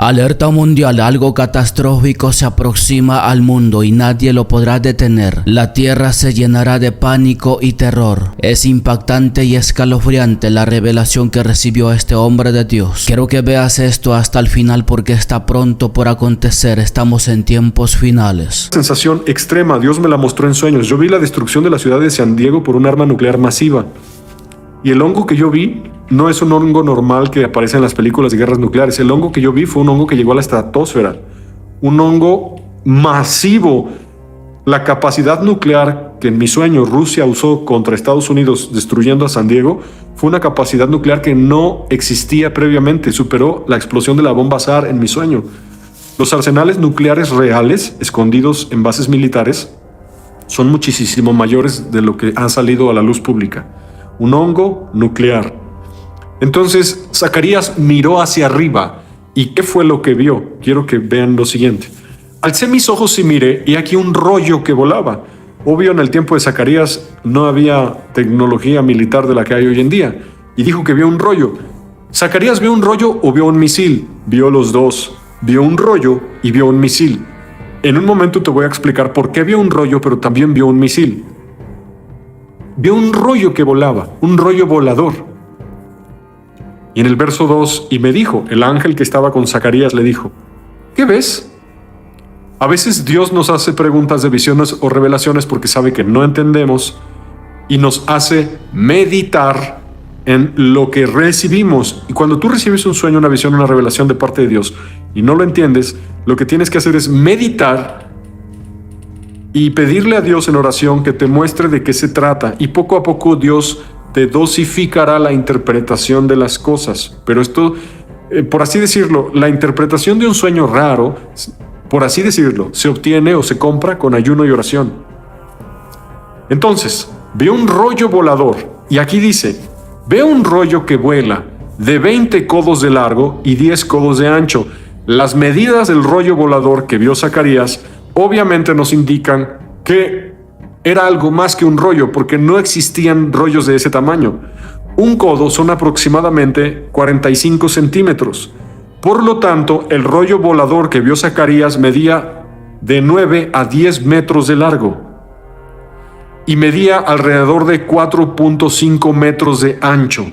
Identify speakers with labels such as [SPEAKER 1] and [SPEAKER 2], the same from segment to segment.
[SPEAKER 1] Alerta mundial, algo catastrófico se aproxima al mundo y nadie lo podrá detener. La tierra se llenará de pánico y terror. Es impactante y escalofriante la revelación que recibió este hombre de Dios. Quiero que veas esto hasta el final porque está pronto por acontecer. Estamos en tiempos finales.
[SPEAKER 2] Sensación extrema, Dios me la mostró en sueños. Yo vi la destrucción de la ciudad de San Diego por un arma nuclear masiva. Y el hongo que yo vi no es un hongo normal que aparece en las películas de guerras nucleares. El hongo que yo vi fue un hongo que llegó a la estratosfera. Un hongo masivo. La capacidad nuclear que en mi sueño Rusia usó contra Estados Unidos destruyendo a San Diego fue una capacidad nuclear que no existía previamente. Superó la explosión de la bomba SAR en mi sueño. Los arsenales nucleares reales, escondidos en bases militares, son muchísimo mayores de lo que han salido a la luz pública. Un hongo nuclear. Entonces, Zacarías miró hacia arriba. ¿Y qué fue lo que vio? Quiero que vean lo siguiente. Alcé mis ojos y miré, y aquí un rollo que volaba. Obvio, en el tiempo de Zacarías no había tecnología militar de la que hay hoy en día. Y dijo que vio un rollo. ¿Zacarías vio un rollo o vio un misil? Vio los dos. Vio un rollo y vio un misil. En un momento te voy a explicar por qué vio un rollo, pero también vio un misil. Vio un rollo que volaba, un rollo volador. Y en el verso 2, y me dijo, el ángel que estaba con Zacarías le dijo, ¿qué ves? A veces Dios nos hace preguntas de visiones o revelaciones porque sabe que no entendemos y nos hace meditar en lo que recibimos. Y cuando tú recibes un sueño, una visión, una revelación de parte de Dios y no lo entiendes, lo que tienes que hacer es meditar y pedirle a Dios en oración que te muestre de qué se trata. Y poco a poco Dios te dosificará la interpretación de las cosas. Pero esto, por así decirlo, la interpretación de un sueño raro, por así decirlo, se obtiene o se compra con ayuno y oración. Entonces, veo un rollo volador. Y aquí dice, veo un rollo que vuela de 20 codos de largo y 10 codos de ancho. Las medidas del rollo volador que vio Zacarías obviamente nos indican que era algo más que un rollo, porque no existían rollos de ese tamaño. Un codo son aproximadamente 45 centímetros. Por lo tanto, el rollo volador que vio Zacarías medía de 9 a 10 metros de largo y medía alrededor de 4.5 metros de ancho.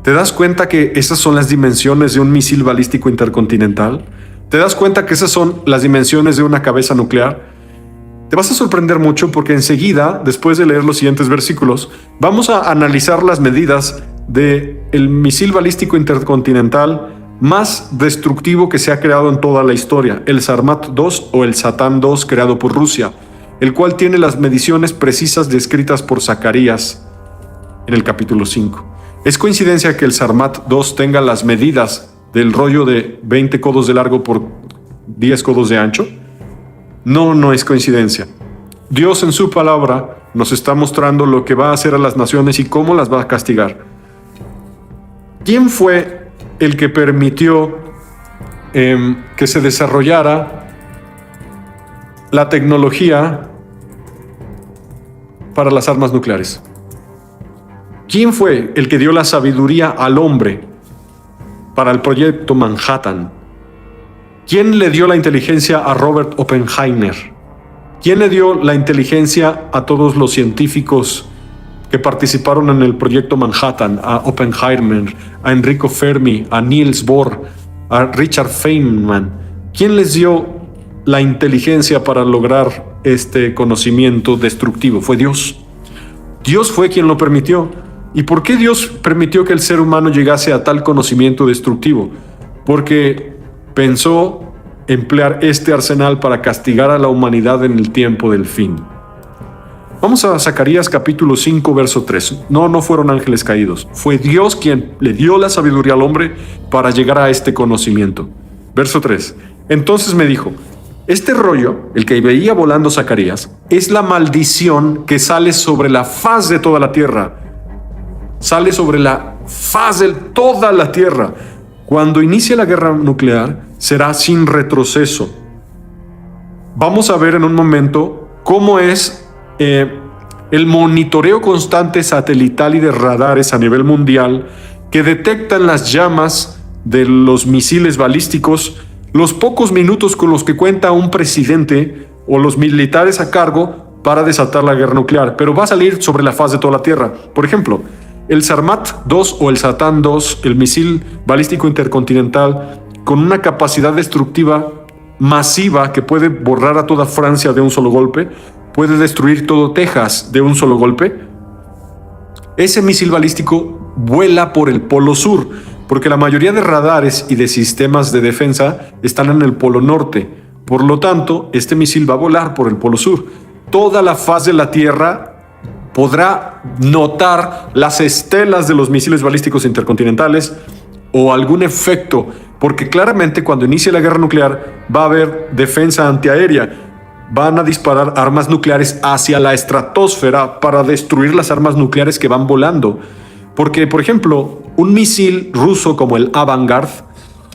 [SPEAKER 2] ¿Te das cuenta que esas son las dimensiones de un misil balístico intercontinental? ¿Te das cuenta que esas son las dimensiones de una cabeza nuclear? Te vas a sorprender mucho porque enseguida, después de leer los siguientes versículos, vamos a analizar las medidas del misil balístico intercontinental más destructivo que se ha creado en toda la historia, el Sarmat 2 o el Satán 2 creado por Rusia, el cual tiene las mediciones precisas descritas por Zacarías en el capítulo 5. ¿Es coincidencia que el Sarmat 2 tenga las medidas del rollo de 20 codos de largo por 10 codos de ancho? No es coincidencia. Dios en su palabra nos está mostrando lo que va a hacer a las naciones y cómo las va a castigar. ¿Quién fue el que permitió que se desarrollara la tecnología para las armas nucleares? ¿Quién fue el que dio la sabiduría al hombre para el proyecto Manhattan? ¿Quién le dio la inteligencia a Robert Oppenheimer? ¿Quién le dio la inteligencia a todos los científicos que participaron en el proyecto Manhattan? A Oppenheimer, a Enrico Fermi, a Niels Bohr, a Richard Feynman. ¿Quién les dio la inteligencia para lograr este conocimiento destructivo? Fue Dios. Dios fue quien lo permitió. ¿Y por qué Dios permitió que el ser humano llegase a tal conocimiento destructivo? Porque pensó emplear este arsenal para castigar a la humanidad en el tiempo del fin. Vamos a Zacarías capítulo 5, verso 3. No fueron ángeles caídos. Fue Dios quien le dio la sabiduría al hombre para llegar a este conocimiento. Verso 3. Entonces me dijo, este rollo, el que veía volando Zacarías, es la maldición que sale sobre la faz de toda la tierra. Sale sobre la faz de toda la tierra. Cuando inicie la guerra nuclear, será sin retroceso. Vamos a ver en un momento cómo es el monitoreo constante satelital y de radares a nivel mundial que detectan las llamas de los misiles balísticos, los pocos minutos con los que cuenta un presidente o los militares a cargo para desatar la guerra nuclear, pero va a salir sobre la faz de toda la Tierra. Por ejemplo, el Sarmat-2 o el Satán-2, el misil balístico intercontinental, con una capacidad destructiva masiva que puede borrar a toda Francia de un solo golpe, puede destruir todo Texas de un solo golpe. Ese misil balístico vuela por el Polo Sur, porque la mayoría de radares y de sistemas de defensa están en el Polo Norte. Por lo tanto, este misil va a volar por el Polo Sur. Toda la faz de la Tierra podrá notar las estelas de los misiles balísticos intercontinentales o algún efecto, porque claramente cuando inicie la guerra nuclear va a haber defensa antiaérea. Van a disparar armas nucleares hacia la estratosfera para destruir las armas nucleares que van volando. Porque, por ejemplo, un misil ruso como el Avangard,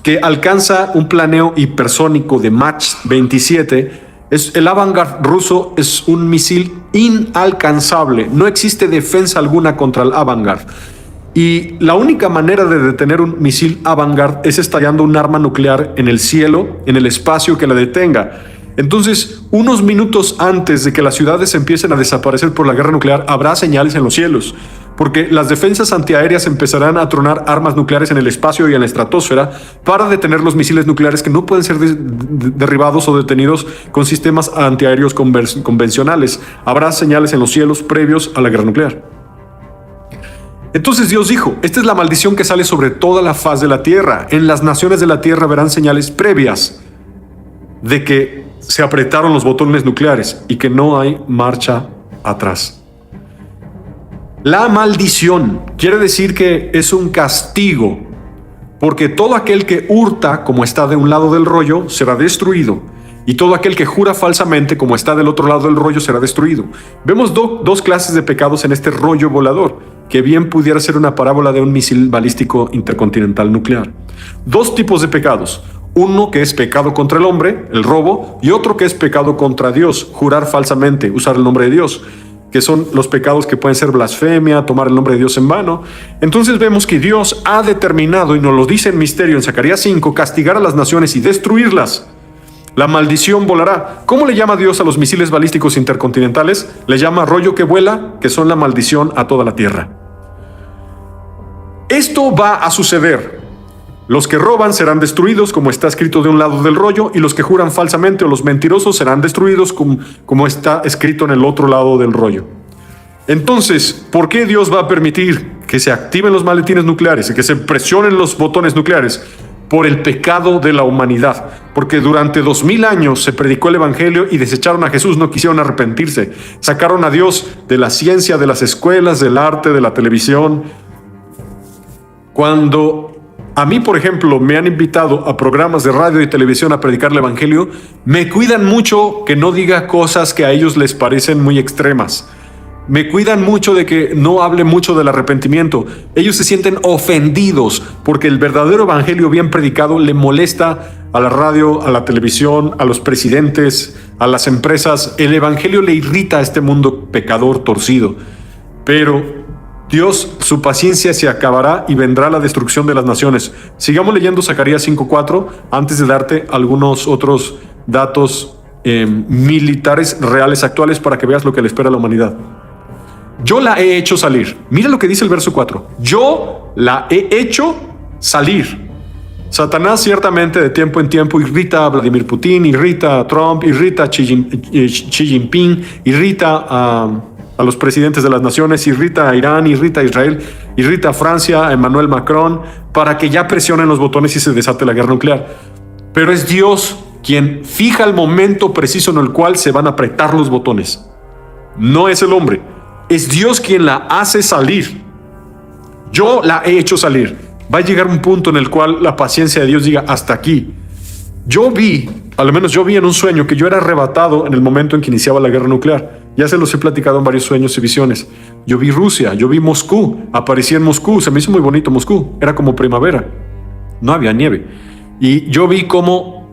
[SPEAKER 2] que alcanza un planeo hipersónico de Mach 27, el Avangard ruso es un misil inalcanzable. No existe defensa alguna contra el Avangard. Y la única manera de detener un misil Avangard es estallando un arma nuclear en el cielo, en el espacio que la detenga. Entonces, unos minutos antes de que las ciudades empiecen a desaparecer por la guerra nuclear, habrá señales en los cielos, porque las defensas antiaéreas empezarán a tronar armas nucleares en el espacio y en la estratosfera para detener los misiles nucleares que no pueden ser derribados o detenidos con sistemas antiaéreos convencionales. Habrá señales en los cielos previos a la guerra nuclear. Entonces Dios dijo, esta es la maldición que sale sobre toda la faz de la tierra. En las naciones de la tierra verán señales previas de que se apretaron los botones nucleares y que no hay marcha atrás. La maldición quiere decir que es un castigo, porque todo aquel que hurta, como está de un lado del rollo, será destruido, y todo aquel que jura falsamente, como está del otro lado del rollo, será destruido. Vemos dos clases de pecados en este rollo volador, que bien pudiera ser una parábola de un misil balístico intercontinental nuclear. Dos tipos de pecados. Uno que es pecado contra el hombre, el robo, y otro que es pecado contra Dios, jurar falsamente, usar el nombre de Dios, que son los pecados que pueden ser blasfemia, tomar el nombre de Dios en vano. Entonces vemos que Dios ha determinado, y nos lo dice en misterio en Zacarías 5, castigar a las naciones y destruirlas. La maldición volará. ¿Cómo le llama Dios a los misiles balísticos intercontinentales? Le llama rollo que vuela, que son la maldición a toda la tierra. Esto va a suceder. Los que roban serán destruidos, como está escrito de un lado del rollo, y los que juran falsamente o los mentirosos serán destruidos, como está escrito en el otro lado del rollo. Entonces, ¿por qué Dios va a permitir que se activen los maletines nucleares y que se presionen los botones nucleares? Por el pecado de la humanidad. Porque durante 2000 años se predicó el evangelio y desecharon a Jesús, no quisieron arrepentirse. Sacaron a Dios de la ciencia, de las escuelas, del arte, de la televisión. Cuando a mí, por ejemplo, me han invitado a programas de radio y televisión a predicar el evangelio, me cuidan mucho que no diga cosas que a ellos les parecen muy extremas. Me cuidan mucho de que no hable mucho del arrepentimiento. Ellos se sienten ofendidos porque el verdadero evangelio bien predicado le molesta a la radio, a la televisión, a los presidentes, a las empresas. El evangelio le irrita a este mundo pecador torcido. Pero Dios, su paciencia se acabará y vendrá la destrucción de las naciones. Sigamos leyendo Zacarías 5:4 antes de darte algunos otros datos militares reales actuales para que veas lo que le espera a la humanidad. Yo la he hecho salir. Mira lo que dice el verso 4. Yo la he hecho salir. Satanás ciertamente de tiempo en tiempo irrita a Vladimir Putin, irrita a Trump, irrita a Xi Jinping, irrita a los presidentes de las naciones, irrita a Irán, irrita a Israel, irrita a Francia, a Emmanuel Macron, para que ya presionen los botones y se desate la guerra nuclear. Pero es Dios quien fija el momento preciso en el cual se van a apretar los botones. No es el hombre. Es Dios quien la hace salir. Yo la he hecho salir. Va a llegar un punto en el cual la paciencia de Dios diga hasta aquí. Al menos yo vi en un sueño que yo era arrebatado en el momento en que iniciaba la guerra nuclear. Ya se los he platicado en varios sueños y visiones. Yo vi Rusia, yo vi Moscú, aparecí en Moscú, se me hizo muy bonito Moscú, era como primavera, no había nieve. Y yo vi cómo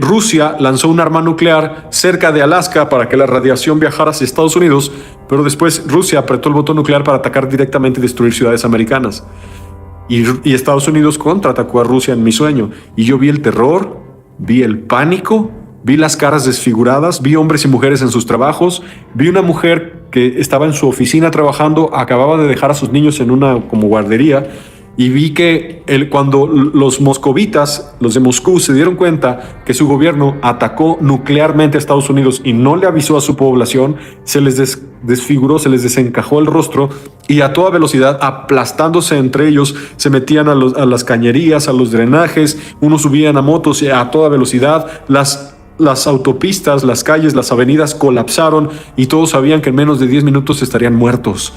[SPEAKER 2] Rusia lanzó un arma nuclear cerca de Alaska para que la radiación viajara hacia Estados Unidos, pero después Rusia apretó el botón nuclear para atacar directamente y destruir ciudades americanas. y Estados Unidos contraatacó a Rusia en mi sueño. Y yo vi el terror, vi el pánico, vi las caras desfiguradas, vi hombres y mujeres en sus trabajos, vi una mujer que estaba en su oficina trabajando, acababa de dejar a sus niños en una como guardería, y vi que cuando los moscovitas, los de Moscú, se dieron cuenta que su gobierno atacó nuclearmente a Estados Unidos y no le avisó a su población, se les desfiguró, se les desencajó el rostro, y a toda velocidad, aplastándose entre ellos, se metían a las cañerías, a los drenajes, unos subían a motos a toda velocidad, las autopistas, las calles, las avenidas colapsaron y todos sabían que en menos de 10 minutos estarían muertos.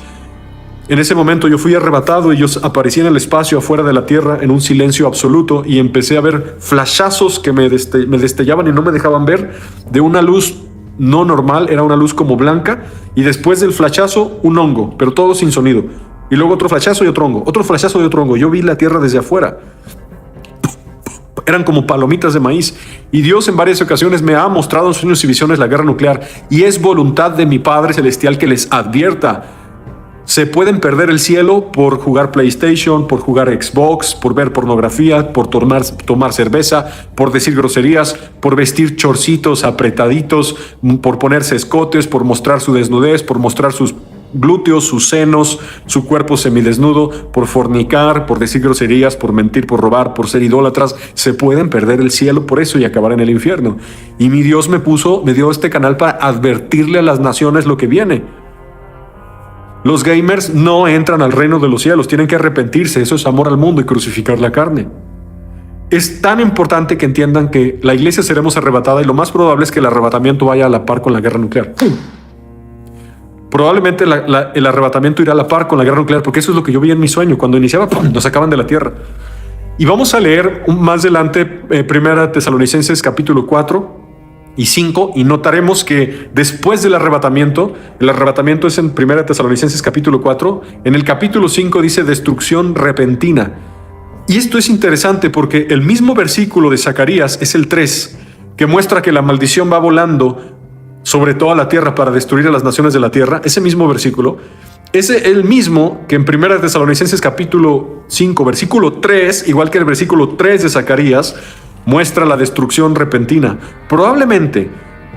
[SPEAKER 2] En ese momento yo fui arrebatado y yo aparecí en el espacio afuera de la Tierra en un silencio absoluto, y empecé a ver flashazos que me destellaban y no me dejaban ver, de una luz no normal, era una luz como blanca, y después del flashazo un hongo, pero todo sin sonido, y luego otro flashazo y otro hongo, otro flashazo y otro hongo. Yo vi la Tierra desde afuera. Eran como palomitas de maíz, y Dios en varias ocasiones me ha mostrado en sueños y visiones la guerra nuclear, y es voluntad de mi Padre Celestial que les advierta. Se pueden perder el cielo por jugar PlayStation, por jugar Xbox, por ver pornografía, por tomar cerveza, por decir groserías, por vestir chorcitos apretaditos, por ponerse escotes, por mostrar su desnudez, por mostrar sus glúteos, sus senos, su cuerpo semidesnudo, por fornicar, por decir groserías, por mentir, por robar, por ser idólatras. Se pueden perder el cielo por eso y acabar en el infierno. Y mi Dios me dio este canal para advertirle a las naciones lo que viene. Los gamers no entran al reino de los cielos, tienen que arrepentirse. Eso es amor al mundo y crucificar la carne. Es tan importante que entiendan que la iglesia seremos arrebatada, y lo más probable es que el arrebatamiento vaya a la par con la guerra nuclear. Probablemente el arrebatamiento irá a la par con la guerra nuclear, porque eso es lo que yo vi en mi sueño. Cuando iniciaba, nos sacaban de la tierra. Y vamos a leer más adelante Primera Tesalonicenses capítulo 4 y 5, y notaremos que después del arrebatamiento, el arrebatamiento es en 1 Tesalonicenses capítulo 4, en el capítulo 5 dice destrucción repentina. Y esto es interesante porque el mismo versículo de Zacarías es el 3, que muestra que la maldición va volando sobre toda la tierra para destruir a las naciones de la tierra. Ese mismo versículo es el mismo que en 1 Tesalonicenses capítulo 5, versículo 3, igual que el versículo 3 de Zacarías, muestra la destrucción repentina. Probablemente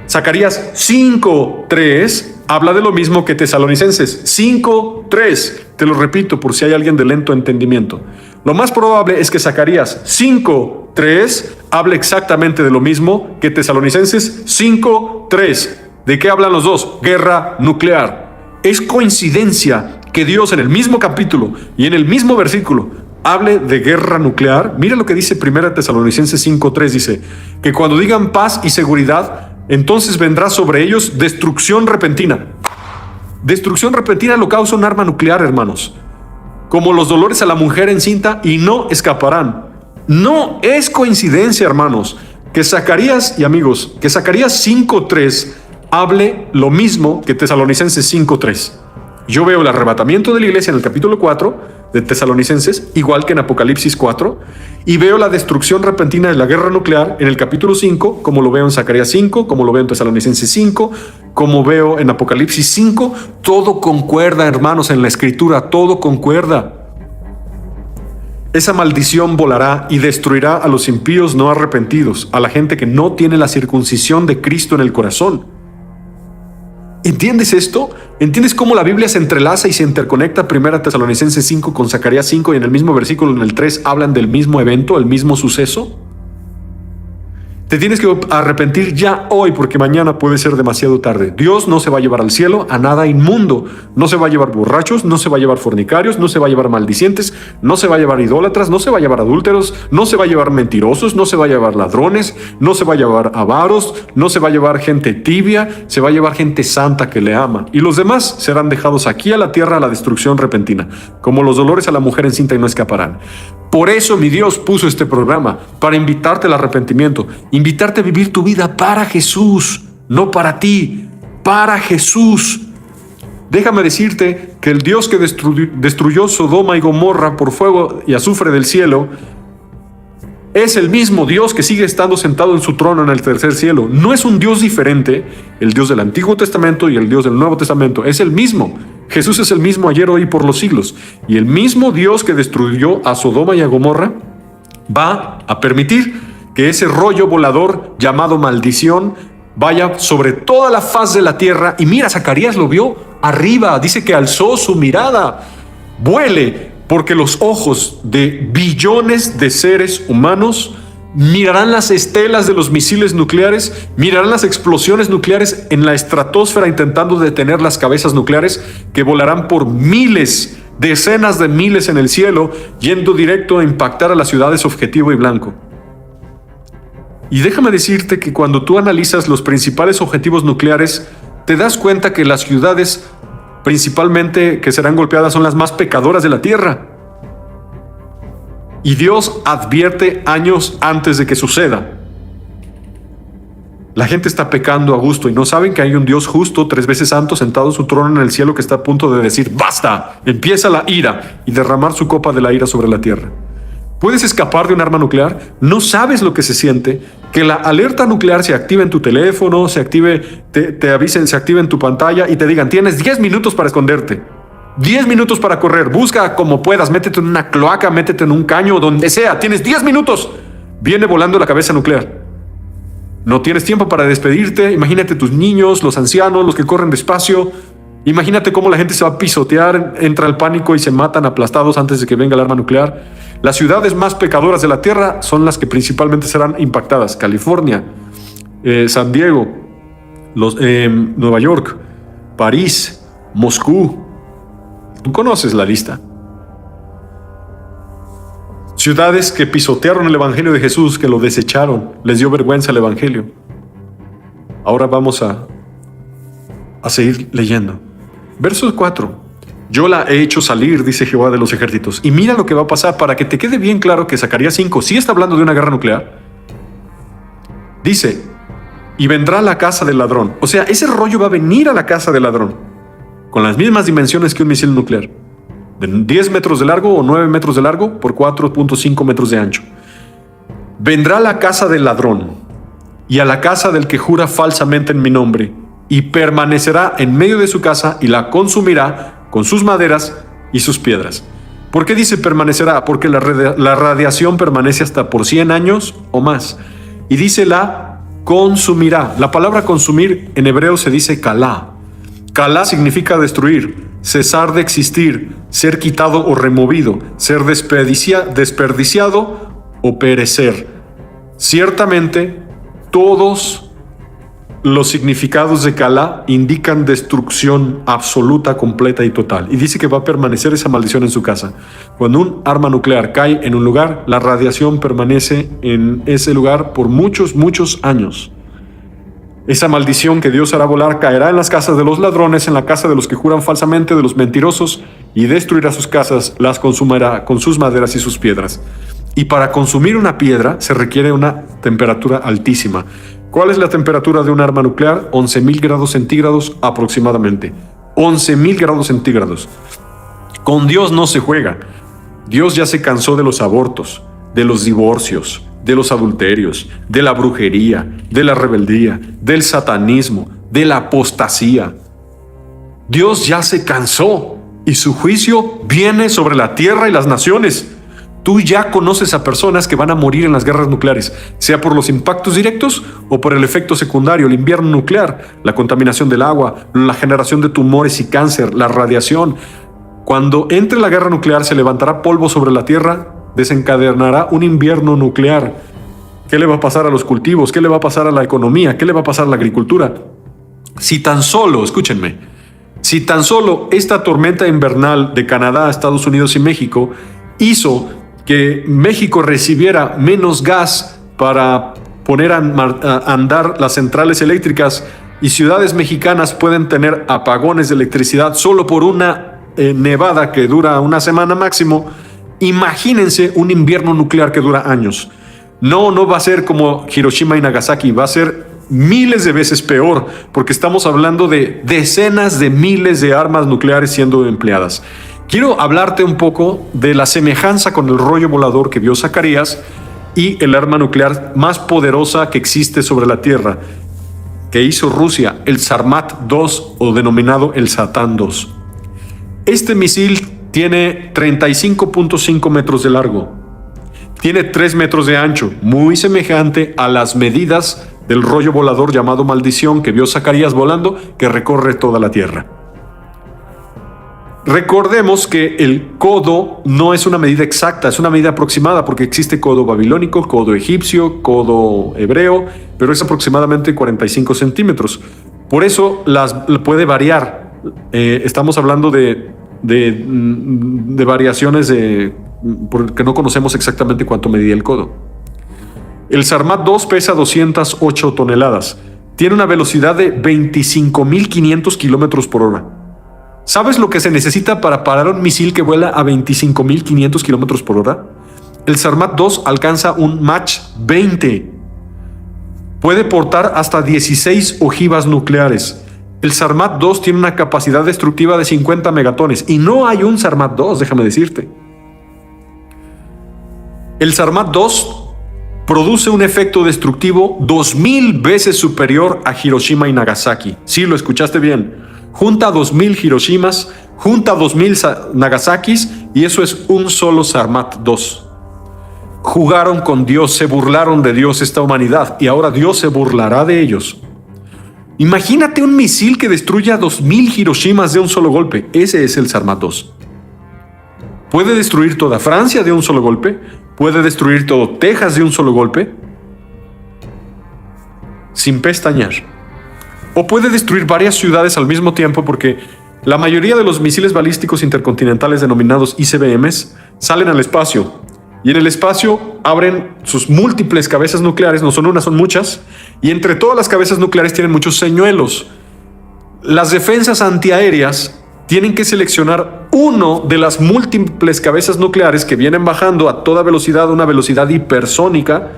[SPEAKER 2] Zacarías 5:3 habla de lo mismo que Tesalonicenses 5:3. Te lo repito por si hay alguien de lento entendimiento. Lo más probable es que Zacarías 5:3 hable exactamente de lo mismo que Tesalonicenses 5:3. ¿De qué hablan los dos? Guerra nuclear. Es coincidencia que Dios en el mismo capítulo y en el mismo versículo hable de guerra nuclear. Mira lo que dice 1 Tesalonicenses 5:3, dice que cuando digan paz y seguridad, entonces vendrá sobre ellos destrucción repentina. Destrucción repentina lo causa un arma nuclear, hermanos, como los dolores a la mujer encinta, y no escaparán. No es coincidencia, hermanos, que Zacarías, y amigos, que Zacarías 5:3 hable lo mismo que Tesalonicenses 5:3. Yo veo el arrebatamiento de la iglesia en el capítulo 4 de Tesalonicenses, igual que en Apocalipsis 4, y veo la destrucción repentina de la guerra nuclear en el capítulo 5, como lo veo en Zacarías 5, como lo veo en Tesalonicenses 5, como veo en Apocalipsis 5. Todo concuerda, hermanos, en la Escritura, todo concuerda. Esa maldición volará y destruirá a los impíos no arrepentidos, a la gente que no tiene la circuncisión de Cristo en el corazón. ¿Entiendes esto? ¿Entiendes cómo la Biblia se entrelaza y se interconecta 1 Tesalonicenses 5 con Zacarías 5, y en el mismo versículo, en el 3, hablan del mismo evento, el mismo suceso? Te tienes que arrepentir ya hoy, porque mañana puede ser demasiado tarde. Dios no se va a llevar al cielo a nada inmundo. No se va a llevar borrachos, no se va a llevar fornicarios, no se va a llevar maldicientes, no se va a llevar idólatras, no se va a llevar adúlteros, no se va a llevar mentirosos, no se va a llevar ladrones, no se va a llevar avaros, no se va a llevar gente tibia, se va a llevar gente santa que le ama. Y los demás serán dejados aquí a la tierra a la destrucción repentina, como los dolores a la mujer encinta, y no escaparán. Por eso mi Dios puso este programa, para invitarte al arrepentimiento, invitarte a vivir tu vida para Jesús, no para ti, para Jesús. Déjame decirte que el Dios que destruyó Sodoma y Gomorra por fuego y azufre del cielo es el mismo Dios que sigue estando sentado en su trono en el tercer cielo. No es un Dios diferente, el Dios del Antiguo Testamento y el Dios del Nuevo Testamento. Es el mismo. Jesús es el mismo ayer, hoy y por los siglos. Y el mismo Dios que destruyó a Sodoma y a Gomorra va a permitir que ese rollo volador llamado maldición vaya sobre toda la faz de la tierra. Y mira, Zacarías lo vio arriba, dice que alzó su mirada. Vuele, porque los ojos de billones de seres humanos mirarán las estelas de los misiles nucleares, mirarán las explosiones nucleares en la estratosfera intentando detener las cabezas nucleares que volarán por miles, decenas de miles en el cielo, yendo directo a impactar a las ciudades objetivo y blanco. Y déjame decirte que cuando tú analizas los principales objetivos nucleares, te das cuenta que las ciudades principalmente que serán golpeadas son las más pecadoras de la tierra. Y Dios advierte años antes de que suceda. La gente está pecando a gusto y no saben que hay un Dios justo, 3 veces santo, sentado en su trono en el cielo, que está a punto de decir: ¡basta! Empieza la ira, y derramar su copa de la ira sobre la tierra. ¿Puedes escapar de un arma nuclear? No sabes lo que se siente que la alerta nuclear se active en tu teléfono, se active, te avisen, se active en tu pantalla y te digan: tienes 10 minutos para esconderte, 10 minutos para correr, busca como puedas, métete en una cloaca, métete en un caño, donde sea, tienes 10 minutos. Viene volando la cabeza nuclear. No tienes tiempo para despedirte. Imagínate tus niños, los ancianos, los que corren despacio. Imagínate cómo la gente se va a pisotear, entra el pánico y se matan aplastados antes de que venga el arma nuclear. Las ciudades más pecadoras de la tierra son las que principalmente serán impactadas: California, San Diego, Nueva York, París, Moscú. Tú conoces la lista. Ciudades que pisotearon el evangelio de Jesús, que lo desecharon, les dio vergüenza el evangelio. Ahora vamos a seguir leyendo. Verso 4. Yo la he hecho salir, dice Jehová de los ejércitos. Y mira lo que va a pasar para que te quede bien claro que Zacarías 5 sí está hablando de una guerra nuclear. Dice: y vendrá a la casa del ladrón. O sea, ese rollo va a venir a la casa del ladrón, con las mismas dimensiones que un misil nuclear, de 10 metros de largo o 9 metros de largo por 4.5 metros de ancho. Vendrá a la casa del ladrón y a la casa del que jura falsamente en mi nombre, y permanecerá en medio de su casa y la consumirá con sus maderas y sus piedras. ¿Por qué dice permanecerá? Porque la radiación permanece hasta por 100 años o más. Y dice la consumirá. La palabra consumir en hebreo se dice kalá. Kalá significa destruir, cesar de existir, ser quitado o removido, ser desperdiciado o perecer. Ciertamente, todos los significados de Kalá indican destrucción absoluta, completa y total. Y dice que va a permanecer esa maldición en su casa. Cuando un arma nuclear cae en un lugar, la radiación permanece en ese lugar por muchos, muchos años. Esa maldición que Dios hará volar caerá en las casas de los ladrones, en la casa de los que juran falsamente, de los mentirosos, y destruirá sus casas, las consumirá con sus maderas y sus piedras. Y para consumir una piedra se requiere una temperatura altísima. ¿Cuál es la temperatura de un arma nuclear? 11.000 grados centígrados aproximadamente. 11.000 grados centígrados. Con Dios no se juega. Dios ya se cansó de los abortos, de los divorcios, de los adulterios, de la brujería, de la rebeldía, del satanismo, de la apostasía. Dios ya se cansó y su juicio viene sobre la tierra y las naciones. Tú ya conoces a personas que van a morir en las guerras nucleares, sea por los impactos directos o por el efecto secundario, el invierno nuclear, la contaminación del agua, la generación de tumores y cáncer, la radiación. Cuando entre la guerra nuclear se levantará polvo sobre la tierra, desencadenará un invierno nuclear. ¿Qué le va a pasar a los cultivos? ¿Qué le va a pasar a la economía? ¿Qué le va a pasar a la agricultura? Si tan solo, escúchenme, si tan solo esta tormenta invernal de Canadá, Estados Unidos y México hizo que México recibiera menos gas para poner a andar las centrales eléctricas y ciudades mexicanas pueden tener apagones de electricidad solo por una nevada que dura una semana máximo, imagínense un invierno nuclear que dura años. No va a ser como Hiroshima y Nagasaki, va a ser miles de veces peor, porque estamos hablando de decenas de miles de armas nucleares siendo empleadas. Quiero hablarte un poco de la semejanza con el rollo volador que vio Zacarías y el arma nuclear más poderosa que existe sobre la Tierra, que hizo Rusia, el Sarmat 2 o denominado el Satán 2. Este misil tiene 35.5 metros de largo. Tiene 3 metros de ancho, muy semejante a las medidas del rollo volador llamado Maldición que vio Zacarías volando, que recorre toda la tierra. Recordemos que el codo no es una medida exacta, es una medida aproximada, porque existe codo babilónico, codo egipcio, codo hebreo, pero es aproximadamente 45 centímetros. Por eso puede variar. Estamos hablando de variaciones porque no conocemos exactamente cuánto medía el codo. El Sarmat 2 pesa 208 toneladas. Tiene una velocidad de 25.500 kilómetros por hora. ¿Sabes lo que se necesita para parar un misil que vuela a 25.500 kilómetros por hora? El Sarmat 2 alcanza un Mach 20. Puede portar hasta 16 ojivas nucleares. El Sarmat 2 tiene una capacidad destructiva de 50 megatones. Y no hay un Sarmat 2, déjame decirte. El Sarmat 2 produce un efecto destructivo 2000 veces superior a Hiroshima y Nagasaki. Sí, lo escuchaste bien. Junta 2000 Hiroshimas, junta 2000 Nagasakis, y eso es un solo Sarmat 2. Jugaron con Dios, se burlaron de Dios esta humanidad, y ahora Dios se burlará de ellos. Imagínate un misil que destruya 2000 Hiroshimas de un solo golpe. Ese es el Sarmat 2. Puede destruir toda Francia de un solo golpe, puede destruir todo Texas de un solo golpe, sin pestañear. O puede destruir varias ciudades al mismo tiempo, porque la mayoría de los misiles balísticos intercontinentales denominados ICBMs salen al espacio, y en el espacio abren sus múltiples cabezas nucleares, no son una, son muchas, y entre todas las cabezas nucleares tienen muchos señuelos. Las defensas antiaéreas tienen que seleccionar uno de las múltiples cabezas nucleares que vienen bajando a toda velocidad, una velocidad hipersónica.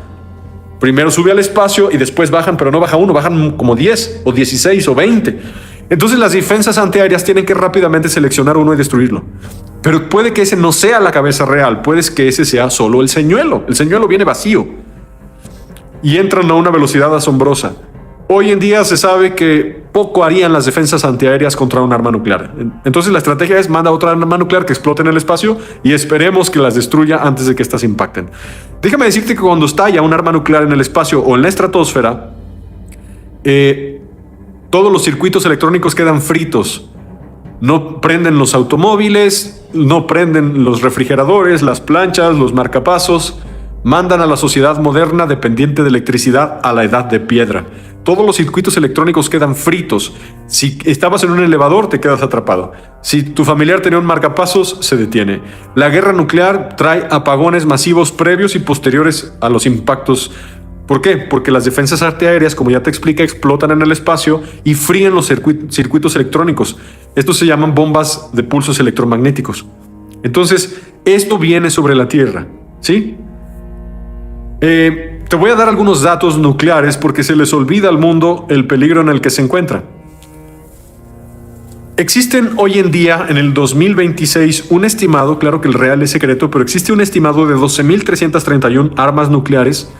[SPEAKER 2] Primero sube al espacio y después bajan, pero no baja uno, bajan como 10 o 16 o 20. Entonces las defensas antiaéreas tienen que rápidamente seleccionar uno y destruirlo. Pero puede que ese no sea la cabeza real, puede que ese sea solo el señuelo. El señuelo viene vacío y entran a una velocidad asombrosa. Hoy en día se sabe que poco harían las defensas antiaéreas contra un arma nuclear. Entonces la estrategia es: manda otra arma nuclear que explote en el espacio y esperemos que las destruya antes de que éstas impacten. Déjame decirte que cuando estalla un arma nuclear en el espacio o en la estratosfera, todos los circuitos electrónicos quedan fritos. No prenden los automóviles, no prenden los refrigeradores, las planchas, los marcapasos. Mandan a la sociedad moderna dependiente de electricidad a la edad de piedra. Todos los circuitos electrónicos quedan fritos. Si estabas en un elevador, te quedas atrapado. Si tu familiar tenía un marcapasos, se detiene. La guerra nuclear trae apagones masivos previos y posteriores a los impactos. ¿Por qué? Porque las defensas antiaéreas, como ya te expliqué, explotan en el espacio y fríen los circuitos electrónicos. Estos se llaman bombas de pulsos electromagnéticos. Entonces, esto viene sobre la Tierra, ¿sí? Te voy a dar algunos datos nucleares porque se les olvida al mundo el peligro en el que se encuentra. Existen hoy en día, en el 2026, un estimado, claro que el real es secreto, pero existe un estimado de 12.331 armas nucleares,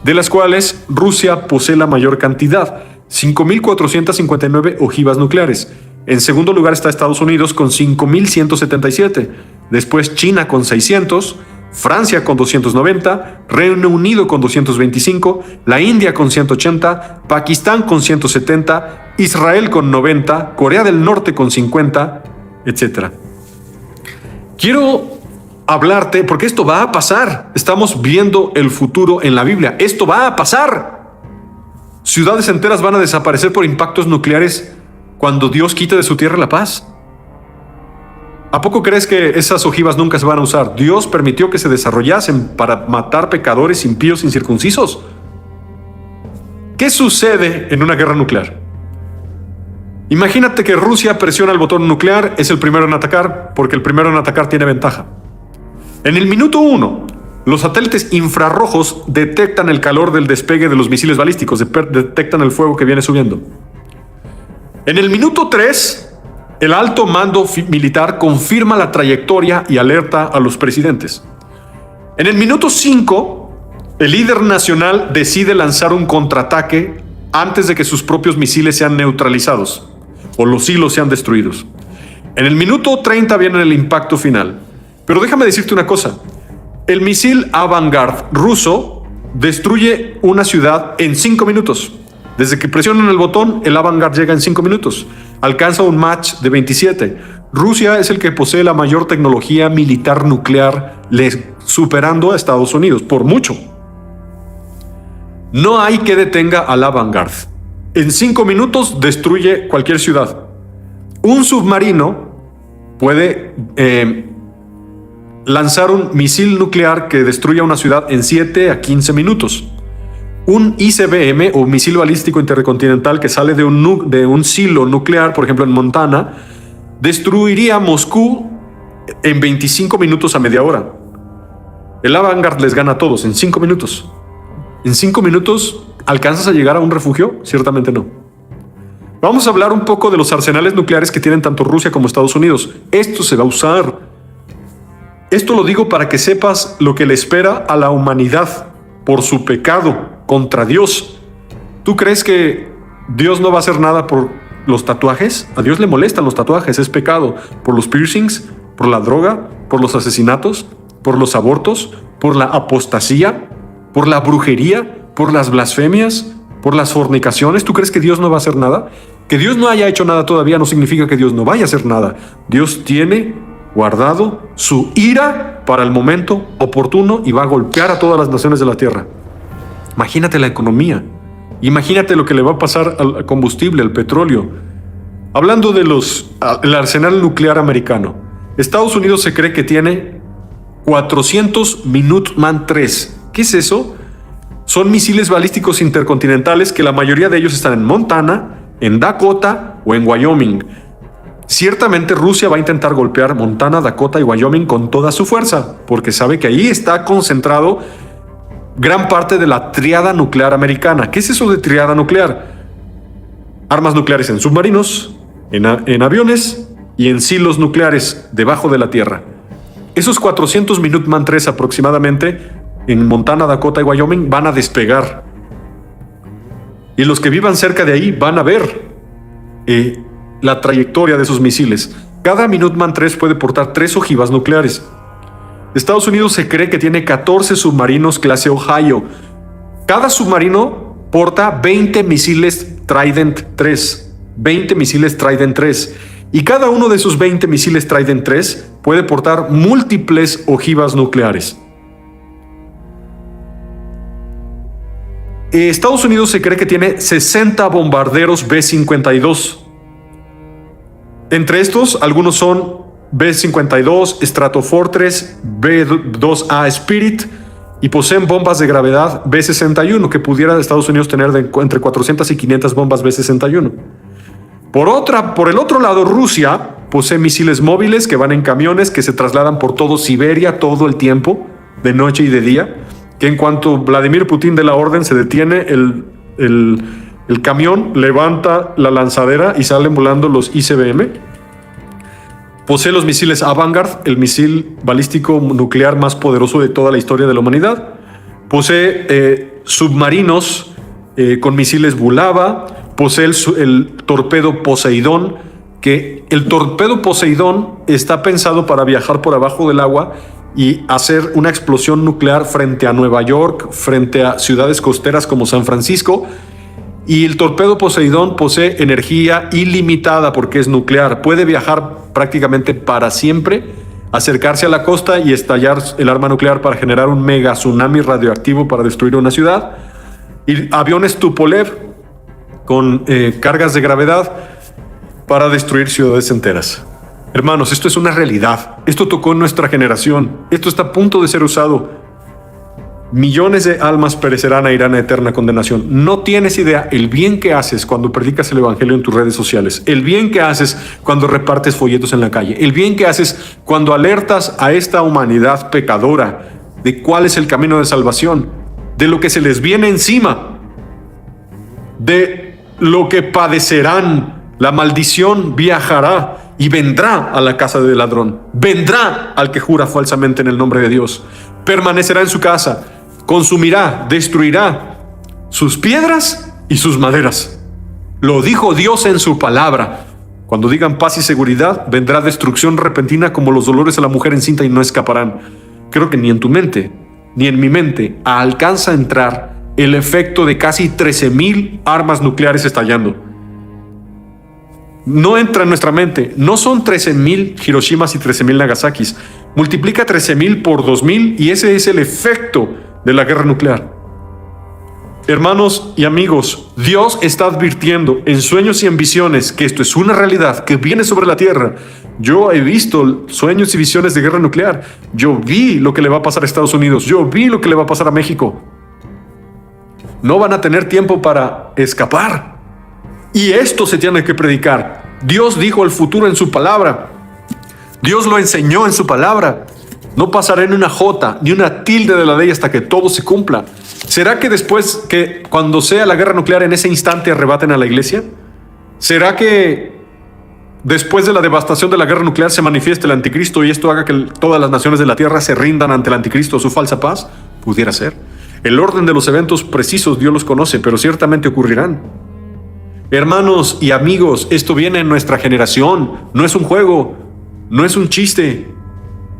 [SPEAKER 2] de las cuales Rusia posee la mayor cantidad, 5.459 ojivas nucleares. En segundo lugar está Estados Unidos con 5.177, después China con 600, Francia con 290, Reino Unido con 225, la India con 180, Pakistán con 170, Israel con 90, Corea del Norte con 50, etc. Quiero hablarte, porque esto va a pasar. Estamos viendo el futuro en la Biblia. Esto va a pasar. Ciudades enteras van a desaparecer por impactos nucleares cuando Dios quite de su tierra la paz. ¿A poco crees que esas ojivas nunca se van a usar? Dios permitió que se desarrollasen para matar pecadores impíos incircuncisos. ¿Qué sucede en una guerra nuclear? Imagínate que Rusia presiona el botón nuclear, es el primero en atacar, porque el primero en atacar tiene ventaja. En el minuto 1, los satélites infrarrojos detectan el calor del despegue de los misiles balísticos, detectan el fuego que viene subiendo. En el minuto 3, el alto mando militar confirma la trayectoria y alerta a los presidentes. En el minuto 5, el líder nacional decide lanzar un contraataque antes de que sus propios misiles sean neutralizados o los hilos sean destruidos. En el minuto 30 viene el impacto final. Pero déjame decirte una cosa. El misil Avangard ruso destruye una ciudad en 5 minutos. Desde que presionan el botón, el Avangard llega en 5 minutos. Alcanza un Mach de 27. Rusia es el que posee la mayor tecnología militar nuclear, superando a Estados Unidos, por mucho. No hay que detenga al Avangard. En 5 minutos destruye cualquier ciudad. Un submarino puede lanzar un misil nuclear que destruya una ciudad en 7 a 15 minutos. Un ICBM o misil balístico intercontinental que sale de un silo nuclear, por ejemplo en Montana, destruiría Moscú en 25 minutos a media hora. El Avangard les gana a todos en 5 minutos. ¿En 5 minutos alcanzas a llegar a un refugio? Ciertamente no. Vamos a hablar un poco de los arsenales nucleares que tienen tanto Rusia como Estados Unidos. Esto se va a usar. Esto lo digo para que sepas lo que le espera a la humanidad por su pecado contra Dios. ¿Tú crees que Dios no va a hacer nada por los tatuajes? A Dios le molestan los tatuajes, es pecado. Por los piercings, por la droga, por los asesinatos, por los abortos, por la apostasía, por la brujería, por las blasfemias, por las fornicaciones. ¿Tú crees que Dios no va a hacer nada? Que Dios no haya hecho nada todavía no significa que Dios no vaya a hacer nada. Dios tiene guardado su ira para el momento oportuno y va a golpear a todas las naciones de la tierra. Imagínate la economía. Imagínate lo que le va a pasar al combustible, al petróleo. Hablando de el arsenal nuclear americano, Estados Unidos se cree que tiene 400 Minuteman III. ¿Qué es eso? Son misiles balísticos intercontinentales que la mayoría de ellos están en Montana, en Dakota o en Wyoming. Ciertamente Rusia va a intentar golpear Montana, Dakota y Wyoming con toda su fuerza, porque sabe que ahí está concentrado gran parte de la triada nuclear americana. ¿Qué es eso de triada nuclear? Armas nucleares en submarinos, en aviones y en silos nucleares debajo de la tierra. Esos 400 Minuteman III aproximadamente en Montana, Dakota y Wyoming van a despegar. Y los que vivan cerca de ahí van a ver la trayectoria de esos misiles. Cada Minuteman III puede portar 3 ojivas nucleares. Estados Unidos se cree que tiene 14 submarinos clase Ohio. Cada submarino porta 20 misiles Trident 3. 20 misiles Trident 3. Y cada uno de esos 20 misiles Trident 3 puede portar múltiples ojivas nucleares. Estados Unidos se cree que tiene 60 bombarderos B-52. Entre estos, algunos son B-52, Stratofortress, B-2A Spirit y poseen bombas de gravedad B-61 que pudiera Estados Unidos tener entre 400 y 500 bombas B-61. Por el otro lado, Rusia posee misiles móviles que van en camiones que se trasladan por todo Siberia todo el tiempo, de noche y de día, que en cuanto Vladimir Putin dé la orden se detiene el camión, levanta la lanzadera y salen volando los ICBM. Posee los misiles Avangard, el misil balístico nuclear más poderoso de toda la historia de la humanidad. Posee submarinos con misiles Bulava. Posee el torpedo Poseidón, que el torpedo Poseidón está pensado para viajar por abajo del agua y hacer una explosión nuclear frente a Nueva York, frente a ciudades costeras como San Francisco. Y el torpedo Poseidón posee energía ilimitada porque es nuclear. Puede viajar prácticamente para siempre, acercarse a la costa y estallar el arma nuclear para generar un mega tsunami radioactivo para destruir una ciudad. Y aviones Tupolev con cargas de gravedad para destruir ciudades enteras. Hermanos, esto es una realidad. Esto tocó en nuestra generación. Esto está a punto de ser usado. Millones de almas perecerán e irán a eterna condenación. No tienes idea el bien que haces cuando predicas el evangelio en tus redes sociales, el bien que haces cuando repartes folletos en la calle, el bien que haces cuando alertas a esta humanidad pecadora de cuál es el camino de salvación, de lo que se les viene encima, de lo que padecerán. La maldición viajará y vendrá a la casa del ladrón, vendrá al que jura falsamente en el nombre de Dios, permanecerá en su casa, consumirá, destruirá sus piedras y sus maderas. Lo dijo Dios en su palabra. Cuando digan paz y seguridad, vendrá destrucción repentina como los dolores a la mujer encinta y no escaparán. Creo que ni en tu mente, ni en mi mente, alcanza a entrar el efecto de casi 13,000 armas nucleares estallando. No entra en nuestra mente. No son 13,000 Hiroshimas y 13,000 Nagasakis. Multiplica 13,000 por 2,000 y ese es el efecto de la guerra nuclear. Hermanos y amigos, Dios está advirtiendo en sueños y en visiones que esto es una realidad que viene sobre la tierra. Yo he visto sueños y visiones de guerra nuclear. Yo vi lo que le va a pasar a Estados Unidos. Yo vi lo que le va a pasar a México. No van a tener tiempo para escapar. Y esto se tiene que predicar. Dios dijo el futuro en su palabra. Dios lo enseñó en su palabra. No pasará ni una jota, ni una tilde de la ley hasta que todo se cumpla. ¿Será que después, que cuando sea la guerra nuclear, en ese instante arrebaten a la iglesia? ¿Será que después de la devastación de la guerra nuclear se manifieste el anticristo y esto haga que todas las naciones de la tierra se rindan ante el anticristo o su falsa paz? Pudiera ser. El orden de los eventos precisos Dios los conoce, pero ciertamente ocurrirán. Hermanos y amigos, esto viene en nuestra generación. No es un juego, no es un chiste.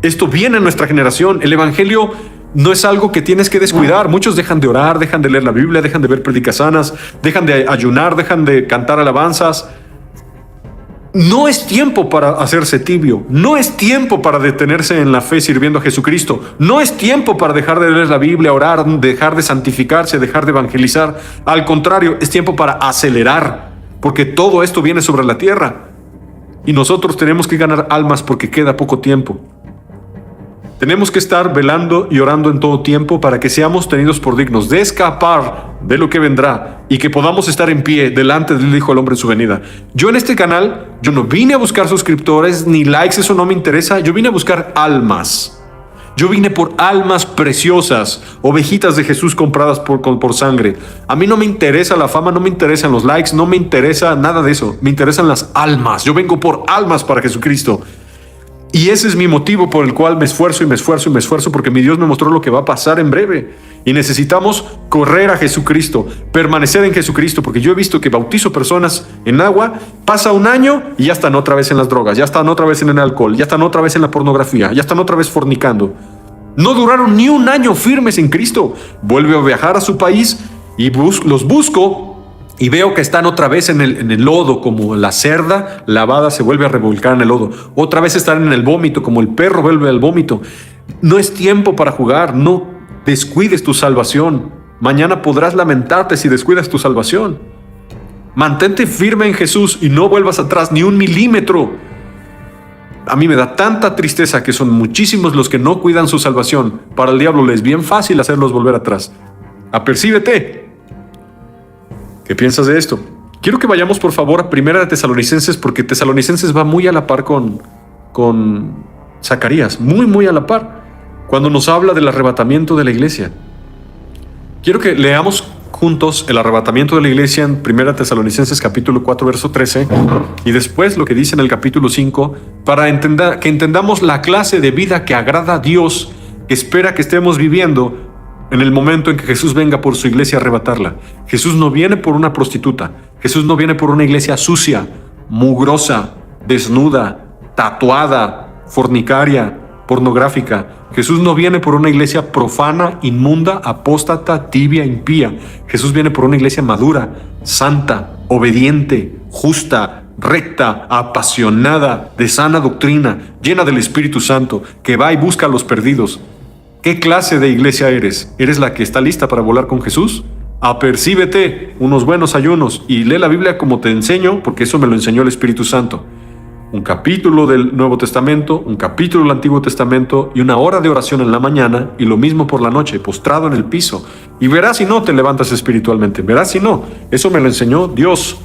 [SPEAKER 2] Esto viene en nuestra generación. El evangelio no es algo que tienes que descuidar. Muchos dejan de orar, dejan de leer la Biblia, dejan de ver predicasanas, dejan de ayunar, dejan de cantar alabanzas. No es tiempo para hacerse tibio. No es tiempo para detenerse en la fe sirviendo a Jesucristo. No es tiempo para dejar de leer la Biblia, orar, dejar de santificarse, dejar de evangelizar. Al contrario, es tiempo para acelerar, porque todo esto viene sobre la tierra. Y nosotros tenemos que ganar almas porque queda poco tiempo. Tenemos que estar velando y orando en todo tiempo para que seamos tenidos por dignos de escapar de lo que vendrá y que podamos estar en pie delante del Hijo del Hombre en su venida. Yo en este canal, yo no vine a buscar suscriptores ni likes, eso no me interesa. Yo vine a buscar almas. Yo vine por almas preciosas, ovejitas de Jesús compradas por sangre. A mí no me interesa la fama, no me interesan los likes, no me interesa nada de eso. Me interesan las almas. Yo vengo por almas para Jesucristo. Y ese es mi motivo por el cual me esfuerzo y me esfuerzo y me esfuerzo, porque mi Dios me mostró lo que va a pasar en breve. Y necesitamos correr a Jesucristo, permanecer en Jesucristo, porque yo he visto que bautizo personas en agua, pasa un año y ya están otra vez en las drogas, ya están otra vez en el alcohol, ya están otra vez en la pornografía, ya están otra vez fornicando. No duraron ni un año firmes en Cristo. Vuelve a viajar a su país y los busco. Y veo que están otra vez en el lodo, como la cerda lavada se vuelve a revolcar en el lodo. Otra vez están en el vómito, como el perro vuelve al vómito. No es tiempo para jugar, no descuides tu salvación. Mañana podrás lamentarte si descuidas tu salvación. Mantente firme en Jesús y no vuelvas atrás ni un milímetro. A mí me da tanta tristeza que son muchísimos los que no cuidan su salvación. Para el diablo le es bien fácil hacerlos volver atrás. Apercíbete. ¿Qué piensas de esto? Quiero que vayamos por favor a Primera de Tesalonicenses, porque Tesalonicenses va muy a la par con Zacarías, muy a la par, cuando nos habla del arrebatamiento de la iglesia. Quiero que leamos juntos el arrebatamiento de la iglesia en Primera Tesalonicenses capítulo 4 verso 13 y después lo que dice en el capítulo 5 para que entendamos la clase de vida que agrada a Dios, que espera que estemos viviendo en el momento en que Jesús venga por su iglesia a arrebatarla. Jesús no viene por una prostituta. Jesús no viene por una iglesia sucia, mugrosa, desnuda, tatuada, fornicaria, pornográfica. Jesús no viene por una iglesia profana, inmunda, apóstata, tibia, impía. Jesús viene por una iglesia madura, santa, obediente, justa, recta, apasionada, de sana doctrina, llena del Espíritu Santo, que va y busca a los perdidos. ¿Qué clase de iglesia eres? ¿Eres la que está lista para volar con Jesús? Apercíbete unos buenos ayunos y lee la Biblia como te enseño, porque eso me lo enseñó el Espíritu Santo. Un capítulo del Nuevo Testamento, un capítulo del Antiguo Testamento y una hora de oración en la mañana y lo mismo por la noche, postrado en el piso. Y verás si no te levantas espiritualmente, verás si no. Eso me lo enseñó Dios.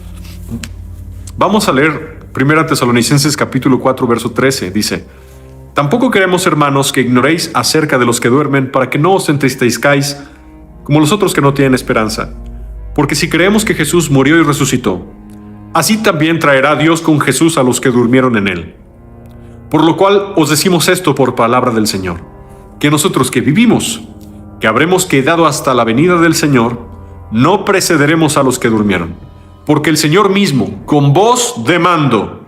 [SPEAKER 2] Vamos a leer 1 Tesalonicenses capítulo 4 verso 13, dice: Tampoco queremos, hermanos, que ignoréis acerca de los que duermen, para que no os entristezcáis como los otros que no tienen esperanza. Porque si creemos que Jesús murió y resucitó, así también traerá Dios con Jesús a los que durmieron en él. Por lo cual os decimos esto por palabra del Señor, que nosotros que vivimos, que habremos quedado hasta la venida del Señor, no precederemos a los que durmieron. Porque el Señor mismo, con voz de mando,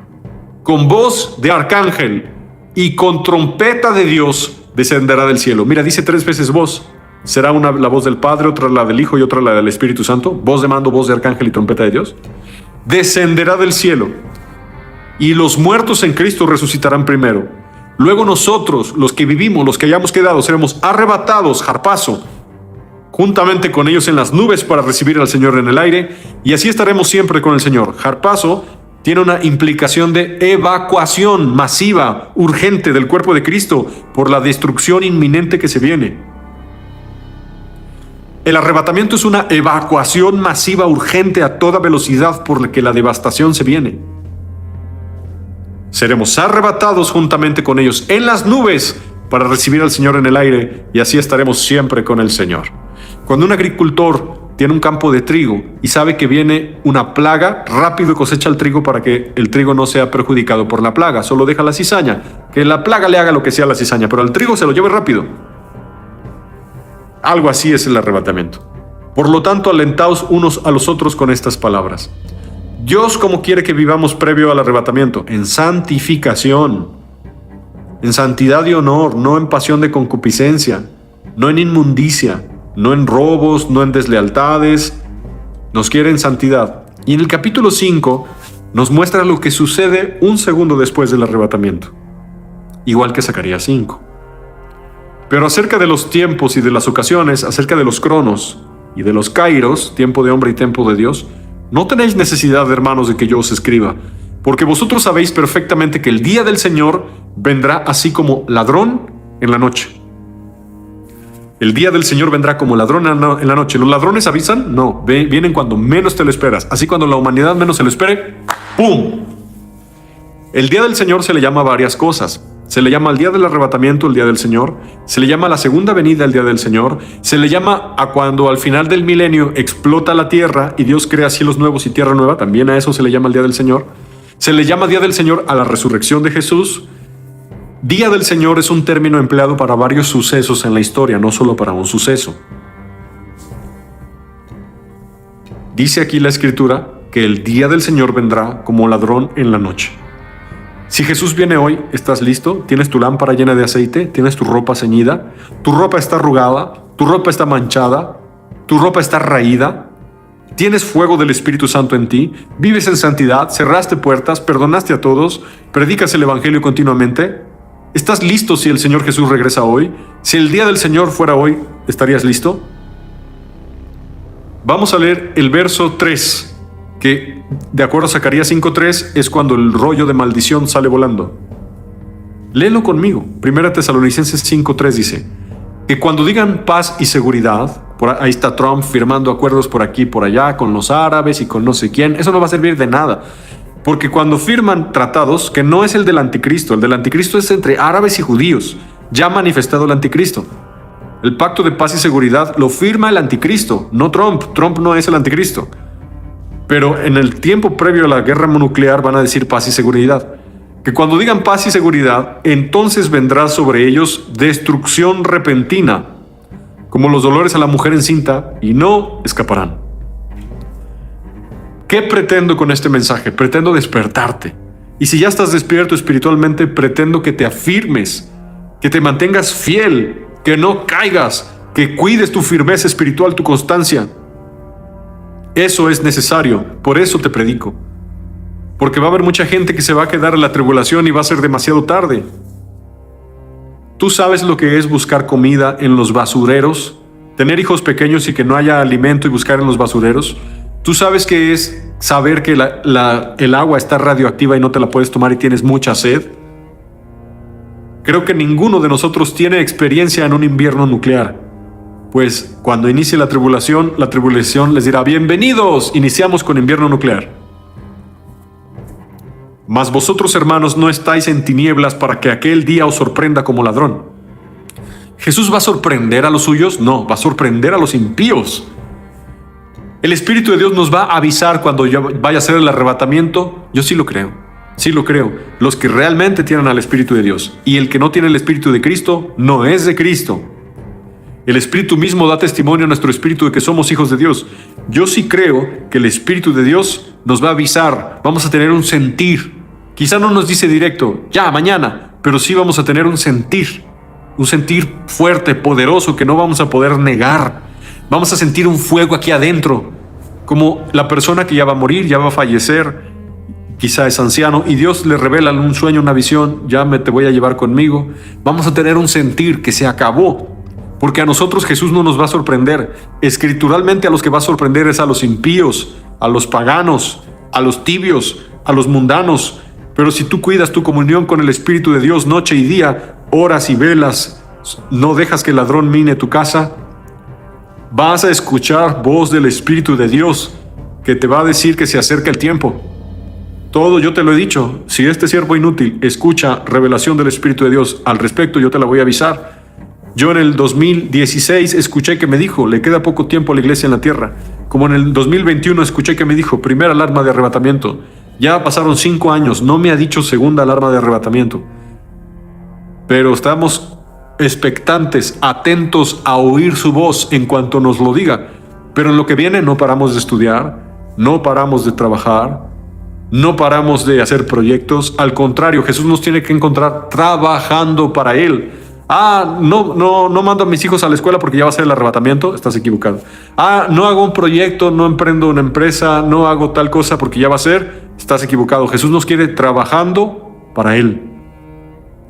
[SPEAKER 2] con voz de arcángel y con trompeta de Dios descenderá del cielo. Mira, dice 3 veces voz. Será una la voz del Padre, otra la del Hijo y otra la del Espíritu Santo. Voz de mando, voz de arcángel y trompeta de Dios. Descenderá del cielo. Y los muertos en Cristo resucitarán primero. Luego nosotros, los que vivimos, los que hayamos quedado, seremos arrebatados, harpazo, juntamente con ellos en las nubes para recibir al Señor en el aire. Y así estaremos siempre con el Señor. Harpazo tiene una implicación de evacuación masiva, urgente del cuerpo de Cristo por la destrucción inminente que se viene. El arrebatamiento es una evacuación masiva urgente a toda velocidad por la que la devastación se viene. Seremos arrebatados juntamente con ellos en las nubes para recibir al Señor en el aire y así estaremos siempre con el Señor. Cuando un agricultor tiene un campo de trigo y sabe que viene una plaga, rápido cosecha el trigo para que el trigo no sea perjudicado por la plaga. Solo deja la cizaña, que la plaga le haga lo que sea a la cizaña, pero al trigo se lo lleve rápido. Algo así es el arrebatamiento. Por lo tanto, alentaos unos a los otros con estas palabras. Dios, ¿cómo quiere que vivamos previo al arrebatamiento? En santificación, en santidad y honor, no en pasión de concupiscencia, no en inmundicia, no en robos, no en deslealtades. Nos quiere en santidad. Y en el capítulo 5 nos muestra lo que sucede un segundo después del arrebatamiento, igual que Zacarías 5. Pero acerca de los tiempos y de las ocasiones, acerca de los cronos y de los kairos, tiempo de hombre y tiempo de Dios, no tenéis necesidad, hermanos, de que yo os escriba, porque vosotros sabéis perfectamente que el día del Señor vendrá así como ladrón en la noche. El día del Señor vendrá como ladrón en la noche. ¿Los ladrones avisan? No, vienen cuando menos te lo esperas. Así cuando la humanidad menos se lo espere, ¡pum! El día del Señor se le llama varias cosas. Se le llama el día del arrebatamiento, el día del Señor. Se le llama la segunda venida, el día del Señor. Se le llama a cuando al final del milenio explota la tierra y Dios crea cielos nuevos y tierra nueva. También a eso se le llama el día del Señor. Se le llama día del Señor a la resurrección de Jesús. Día del Señor es un término empleado para varios sucesos en la historia, no solo para un suceso. Dice aquí la Escritura que el día del Señor vendrá como ladrón en la noche. Si Jesús viene hoy, ¿estás listo? ¿Tienes tu lámpara llena de aceite? ¿Tienes tu ropa ceñida? ¿Tu ropa está arrugada? ¿Tu ropa está manchada? ¿Tu ropa está raída? ¿Tienes fuego del Espíritu Santo en ti? ¿Vives en santidad? ¿Cerraste puertas? ¿Perdonaste a todos? ¿Predicas el Evangelio continuamente? ¿Estás listo si el Señor Jesús regresa hoy? Si el día del Señor fuera hoy, ¿estarías listo? Vamos a leer el verso 3. Que de acuerdo a Zacarías 5:3 es cuando el rollo de maldición sale volando. Léelo conmigo. 1 Tesalonicenses 5:3 dice que cuando digan paz y seguridad, ahí está Trump firmando acuerdos por aquí y por allá con los árabes y con no sé quién, eso no va a servir de nada. Porque cuando firman tratados, que no es el del anticristo es entre árabes y judíos, ya manifestado el anticristo. El pacto de paz y seguridad lo firma el anticristo, no Trump. Trump no es el anticristo. Pero en el tiempo previo a la guerra nuclear van a decir paz y seguridad. Que cuando digan paz y seguridad, entonces vendrá sobre ellos destrucción repentina, como los dolores a la mujer encinta, y no escaparán. ¿Qué pretendo con este mensaje? Pretendo despertarte. Y si ya estás despierto espiritualmente, pretendo que te afirmes, que te mantengas fiel, que no caigas, que cuides tu firmeza espiritual, tu constancia. Eso es necesario, por eso te predico. Porque va a haber mucha gente que se va a quedar en la tribulación y va a ser demasiado tarde. ¿Tú sabes lo que es buscar comida en los basureros? Tener hijos pequeños y que no haya alimento y buscar en los basureros. ¿Tú sabes qué es saber que el agua está radioactiva y no te la puedes tomar y tienes mucha sed? Creo que ninguno de nosotros tiene experiencia en un invierno nuclear. Pues cuando inicie la tribulación les dirá: bienvenidos, iniciamos con invierno nuclear. Mas vosotros, hermanos, no estáis en tinieblas para que aquel día os sorprenda como ladrón. ¿Jesús va a sorprender a los suyos? No, va a sorprender a los impíos. ¿El Espíritu de Dios nos va a avisar cuando vaya a ser el arrebatamiento? Yo sí lo creo, sí lo creo. Los que realmente tienen al Espíritu de Dios. Y el que no tiene el Espíritu de Cristo, no es de Cristo. El Espíritu mismo da testimonio a nuestro espíritu de que somos hijos de Dios. Yo sí creo que el Espíritu de Dios nos va a avisar. Vamos a tener un sentir Quizá no nos dice directo, ya, mañana, pero sí vamos a tener un sentir fuerte, poderoso, que no vamos a poder negar. Vamos a sentir un fuego aquí adentro, como la persona que ya va a morir, ya va a fallecer, quizá es anciano, y Dios le revela en un sueño, una visión, te voy a llevar conmigo. Vamos a tener un sentir que se acabó, porque a nosotros Jesús no nos va a sorprender. Escrituralmente a los que va a sorprender es a los impíos, a los paganos, a los tibios, a los mundanos. Pero si tú cuidas tu comunión con el Espíritu de Dios noche y día, horas y velas, no dejas que el ladrón mine tu casa, vas a escuchar voz del Espíritu de Dios que te va a decir que se acerca el tiempo. Todo yo te lo he dicho. Si este siervo inútil escucha revelación del Espíritu de Dios al respecto, yo te la voy a avisar. Yo en el 2016 escuché que me dijo, le queda poco tiempo a la iglesia en la tierra. Como en el 2021 escuché que me dijo, primera alarma de arrebatamiento. Ya pasaron 5 años, no me ha dicho segunda alarma de arrebatamiento. Pero estamos expectantes, atentos a oír su voz en cuanto nos lo diga. Pero en lo que viene no paramos de estudiar, no paramos de trabajar, no paramos de hacer proyectos. Al contrario, Jesús nos tiene que encontrar trabajando para Él. No mando a mis hijos a la escuela porque ya va a ser el arrebatamiento. Estás equivocado. No hago un proyecto, no emprendo una empresa, no hago tal cosa porque ya va a ser. Estás equivocado. Jesús nos quiere trabajando para Él.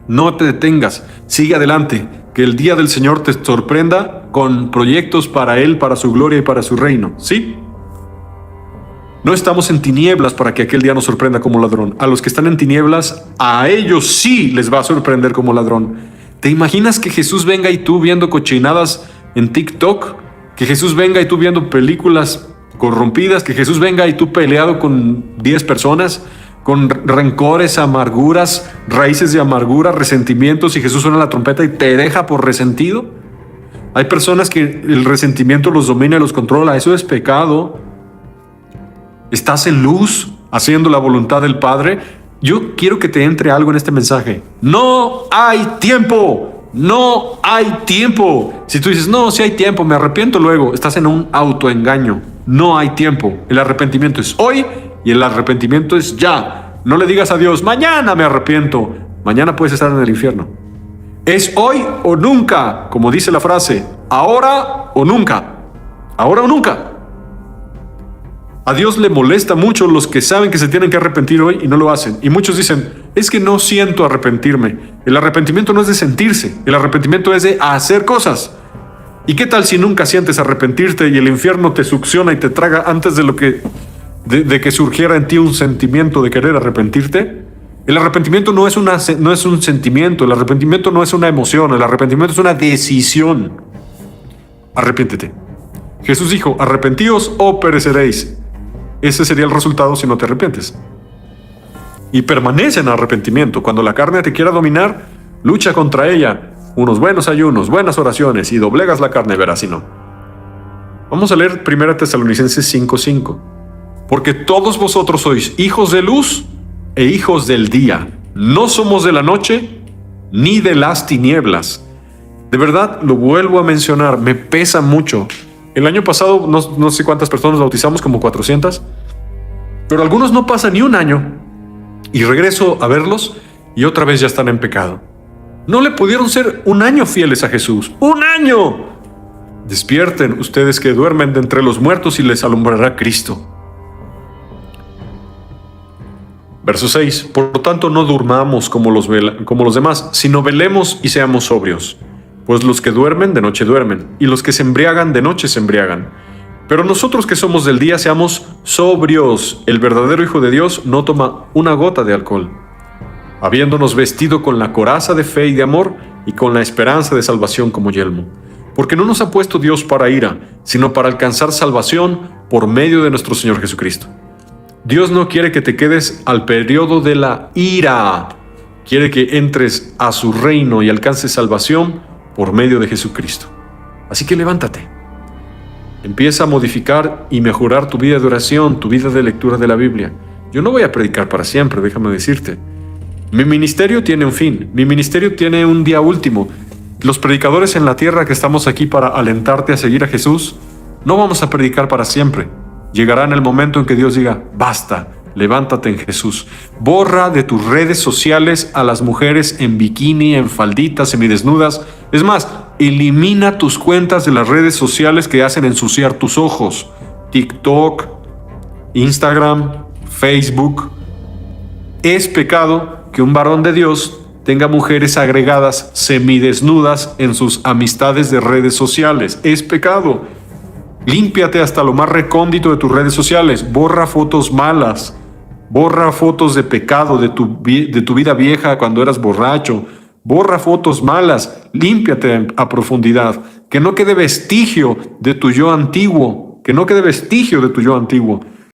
[SPEAKER 2] No te detengas, sigue adelante. Que el día del Señor te sorprenda con proyectos para Él, para su gloria y para su reino. ¿Sí? No estamos en tinieblas para que aquel día nos sorprenda como ladrón. A los que están en tinieblas, a ellos sí les va a sorprender como ladrón. ¿Te imaginas que Jesús venga y tú viendo cochinadas en TikTok? Que Jesús venga y tú viendo películas corrompidas, que Jesús venga y tú peleado con 10 personas, con rencores, amarguras, raíces de amargura, resentimientos, y Jesús suena la trompeta y te deja por resentido. Hay personas que el resentimiento los domina y los controla. Eso es pecado. Estás en luz, haciendo la voluntad del Padre. Yo quiero que te entre algo en este mensaje. No hay tiempo. No hay tiempo. Si tú dices, no, sí hay tiempo, me arrepiento luego, estás en un autoengaño. No hay tiempo. El arrepentimiento es hoy y el arrepentimiento es ya. No le digas a Dios, mañana me arrepiento. Mañana puedes estar en el infierno. Es hoy o nunca, como dice la frase, ahora o nunca. Ahora o nunca. A Dios le molesta mucho los que saben que se tienen que arrepentir hoy y no lo hacen. Y muchos dicen, es que no siento arrepentirme. El arrepentimiento no es de sentirse, el arrepentimiento es de hacer cosas. ¿Y qué tal si nunca sientes arrepentirte y el infierno te succiona y te traga antes de que surgiera en ti un sentimiento de querer arrepentirte? El arrepentimiento no es un sentimiento, el arrepentimiento no es una emoción, el arrepentimiento es una decisión. Arrepiéntete. Jesús dijo, arrepentíos o pereceréis. Ese sería el resultado si no te arrepientes. Y permanece en arrepentimiento. Cuando la carne te quiera dominar, lucha contra ella. Unos buenos ayunos, buenas oraciones y doblegas la carne, verás si no. Vamos a leer 1 Tesalonicenses 5:5. Porque todos vosotros sois hijos de luz e hijos del día. No somos de la noche ni de las tinieblas. De verdad, lo vuelvo a mencionar, me pesa mucho. El año pasado, no sé cuántas personas bautizamos, como 400. Pero algunos no pasan ni un año. Y regreso a verlos y otra vez ya están en pecado. No le pudieron ser un año fieles a Jesús. ¡Un año! Despierten ustedes que duermen de entre los muertos y les alumbrará Cristo. Verso 6. Por lo tanto, no durmamos como los demás, sino velemos y seamos sobrios. Pues los que duermen, de noche duermen, y los que se embriagan, de noche se embriagan. Pero nosotros que somos del día, seamos sobrios. El verdadero Hijo de Dios no toma una gota de alcohol. Habiéndonos vestido con la coraza de fe y de amor, y con la esperanza de salvación como yelmo. Porque no nos ha puesto Dios para ira, sino para alcanzar salvación por medio de nuestro Señor Jesucristo. Dios no quiere que te quedes al periodo de la ira. Quiere que entres a su reino y alcances salvación por medio de Jesucristo. Así que levántate. Empieza a modificar y mejorar tu vida de oración, tu vida de lectura de la Biblia. Yo no voy a predicar para siempre, déjame decirte. Mi ministerio tiene un fin. Mi ministerio tiene un día último. Los predicadores en la tierra que estamos aquí para alentarte a seguir a Jesús, no vamos a predicar para siempre. Llegará en el momento en que Dios diga, basta, levántate en Jesús. Borra de tus redes sociales a las mujeres en bikini, en falditas, semidesnudas. Es más, elimina tus cuentas de las redes sociales que hacen ensuciar tus ojos. TikTok, Instagram, Facebook. Es pecado que un varón de Dios tenga mujeres agregadas semidesnudas en sus amistades de redes sociales. Es pecado. Límpiate hasta lo más recóndito de tus redes sociales. Borra fotos malas. Borra fotos de pecado de tu vida vieja cuando eras borracho. Borra fotos malas. Límpiate a profundidad. Que no quede vestigio de tu yo antiguo. Que no quede vestigio de tu yo antiguo.